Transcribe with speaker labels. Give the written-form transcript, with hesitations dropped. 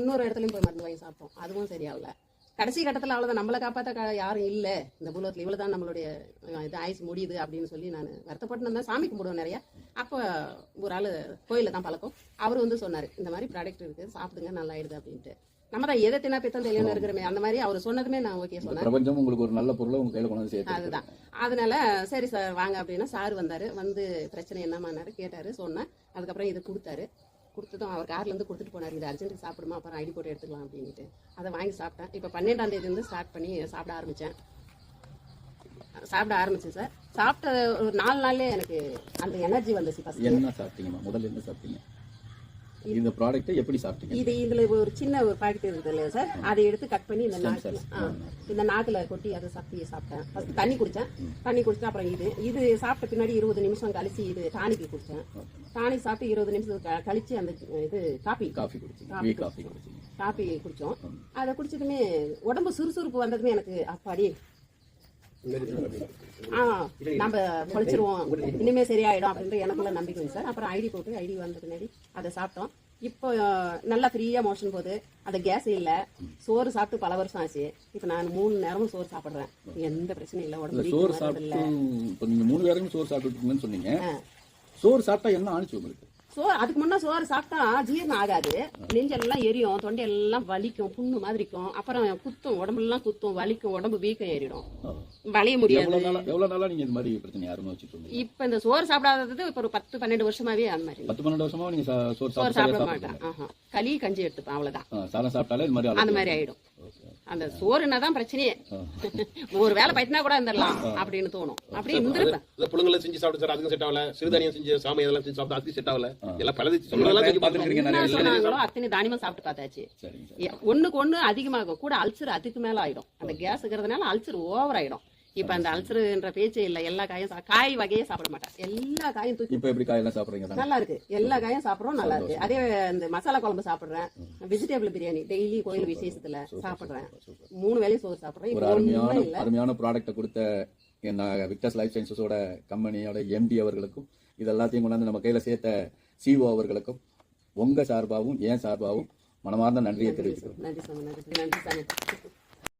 Speaker 1: இன்னொரு இடத்துலயும் போய் மருந்து வாங்கி சாப்பிட்டோம், அதுவும் சரியாகல. கடைசி கட்டத்தில் அவ்வளோதான், நம்மளை காப்பாற்ற யாரும் இல்லை இந்த பூலோகத்தில், இவ்வளோ தான் நம்மளுடைய இது ஆயுசு முடியுது அப்படின்னு சொல்லி நான் வருத்தப்பட்டு நான் சாமி கும்பிடுவேன் நிறையா. அப்போ ஒரு ஆள் கோயிலில் தான் பழக்கம், அவர் வந்து சொன்னார் இந்த மாதிரி ப்ராடக்ட் இருக்குது சாப்பிடுங்க நல்லா ஆயிடுது அப்படின்ட்டு. நம்ம தான் எதை தின்னா பித்தம் தெளிவாக இருக்கிறமே, அந்த மாதிரி அவர் சொன்னதுமே நான் ஓகே சொன்னேன்.
Speaker 2: பிரபஞ்சம் உங்களுக்கு ஒரு நல்ல பொருளை உங்க கையில் கொண்டு வந்து சேர்த்து.
Speaker 1: அதுதான், அதனால சரி சார் வாங்க அப்படின்னா சார் வந்தார், வந்து பிரச்சனை என்னமானாரு கேட்டார், சொன்னேன். அதுக்கப்புறம் இதை கொடுத்ததும் அவர் கார்லேருந்து கொடுத்துட்டு போனார், இது அர்ஜென்ட்டுக்கு சாப்பிடுமா அப்புறம் ஐடி போட்டு எடுத்துக்கலாம் அப்படின்ட்டு. அதை வாங்கி சாப்பிட்டேன். இப்போ 12ஆம் தேதியிலேருந்து ஸ்டார்ட் பண்ணி சாப்பிட ஆரம்பித்தேன் சார். சாப்பிட்ட ஒரு 4 நாள்லேயே எனக்கு அந்த எனர்ஜி வந்துச்சு.
Speaker 2: என்ன சாப்பிட்டீங்கம்மா? முதல்ல என்ன சாப்பிட்டீங்க? இந்த ப்ராடக்ட்டை எப்படி சாப்பிட்டீங்க?
Speaker 1: இதுல ஒரு சின்ன ஒரு பாக்கெட் இருக்குது இல்லையா சார், அதை எடுத்து கட் பண்ணி இந்த நாக்குல கொட்டி அதை சாப்பிட்டேன். ஃபர்ஸ்ட் தண்ணி குடிச்சேன். அப்புறம் இது சாப்பிட்ட பின்னாடி 20 நிமிஷம் கழிச்சு இது டானிக்கு குடிச்சேன். டானிக் சாப்பிட்டு 20 நிமிஷம் கழிச்சு அந்த இது காஃபி குடிச்சோம். அதை குடிச்சதுமே உடம்பு சுறுசுறுப்பு வந்ததுமே எனக்கு அப்பாடி நம்ம பொழைச்சிருவோம், இனிமே சரியாயிடும் அப்படின்ற எனக்குள்ள நம்பிக்கை சார். அப்புறம் ஐடி போட்டு ஐடி வந்த பின்னாடி அதை சாப்பிட்டோம். இப்போ நல்லா ஃப்ரீயா மோஷன் போகுது, அந்த கேஸ் இல்ல. சோறு சாப்பிட்டு பல வருஷம் ஆச்சு. இப்போ நான் 3 நேரமும் சோறு சாப்பிடுறேன், எந்த பிரச்சனையும் இல்லை. உடம்பு
Speaker 2: சோறு சாப்பிட்டு இப்போ நீங்க 3 நேரமும் சோறு சாப்பிட்டுருக்கீங்கன்னு சொன்னீங்க. சோறு சாப்பிட்டா என்ன ஆனிச்சு உங்களுக்கு?
Speaker 1: அதுக்கு முன்னா சோறு சாப்பிட்டா ஜீரணம் ஆகாது, நெஞ்செல்லாம் எரியும், தொண்டையெல்லாம் வலிக்கும், புண்ணு மாதிரிக்கும், அப்புறம் குத்தும், உடம்புலாம் குத்தும், வலிக்கும், உடம்பு வீக்கம் ஏறிடும், வளைய முடியாது.
Speaker 2: எவ்வளவு நாளா நீங்க இந்த மாதிரி பிரச்சனை ஆரம்பிச்சிட்டு?
Speaker 1: இப்ப இந்த சோறு சாப்பிடாதது இப்ப ஒரு 10-12 வருஷமாவே அந்த மாதிரி.
Speaker 2: 10-12 வருஷமா நீங்க சோறு
Speaker 1: சாப்பிட மாட்டேன். களி கஞ்சி எடுத்துப்பேன், அவ்வளவுதான்.
Speaker 2: சாதம் சாப்பிட்டாலே அந்த மாதிரி ஆயிடும்.
Speaker 1: அந்த சோறுனாதான் பிரச்சனையே. ஒரு வேலை பயிட்டினா கூட இருந்துடலாம் அப்படின்னு தோணும். அப்படியே இருந்திருப்பேன்.
Speaker 3: புழுங்கல செஞ்சு சாப்பிட்டு சார், அதுக்கும் செட் ஆகல. சிறுதானியம் செஞ்சு சாமி இதெல்லாம் செஞ்சு சாப்பிட்டு அதுக்கு செட் ஆகல. எல்லாம் பல
Speaker 1: சொன்னாங்களோ அத்தனை தானியமா சாப்பிட்டு பார்த்தாச்சு. ஒண்ணுக்கு ஒண்ணு அதிகமாகும், கூட அல்சர் அதுக்கு மேல ஆயிடும். அந்த கேஸுங்கிறதுனால அல்சர் ஓவர் ஆயிடும். இப்ப அந்த அல்சர்ன்ற பேச்சே இல்ல. எல்லா காயும் காய் வகையே சாப்பிட மாட்டேன், எல்லா காயும் தூக்கி.
Speaker 2: இப்ப எப்படி காயெல்லாம் சாப்பிடுறீங்க? நல்லா
Speaker 1: இருக்கு, எல்லா காயும் சாப்பிடுறோம், நல்லா இருக்கு. அதே இந்த மசாலா குழம்பு சாப்பிடுறேன், வெஜிடபிள் பிரியாணி டெய்லி கோயில் விசேஷத்துல சாப்பிடுறேன், 3 வேளையும் சோறு சாப்பிடுறேன்.
Speaker 2: ஒரு அருமையான ப்ராடக்ட்டை கொடுத்த விக்டர்ஸ் லைஃப் சயின்சஸோட கம்பெனியோட எம்டி அவர்களுக்கும் இது எல்லாத்தையும் கொண்டாந்து நம்ம கையில சேர்த்த சிஓ அவர்களுக்கும் உங்க சார்பாகவும் என் சார்பாகவும் மனமார்ந்த நன்றியை தெரிவிக்கிறோம்.
Speaker 1: நன்றி சாமி.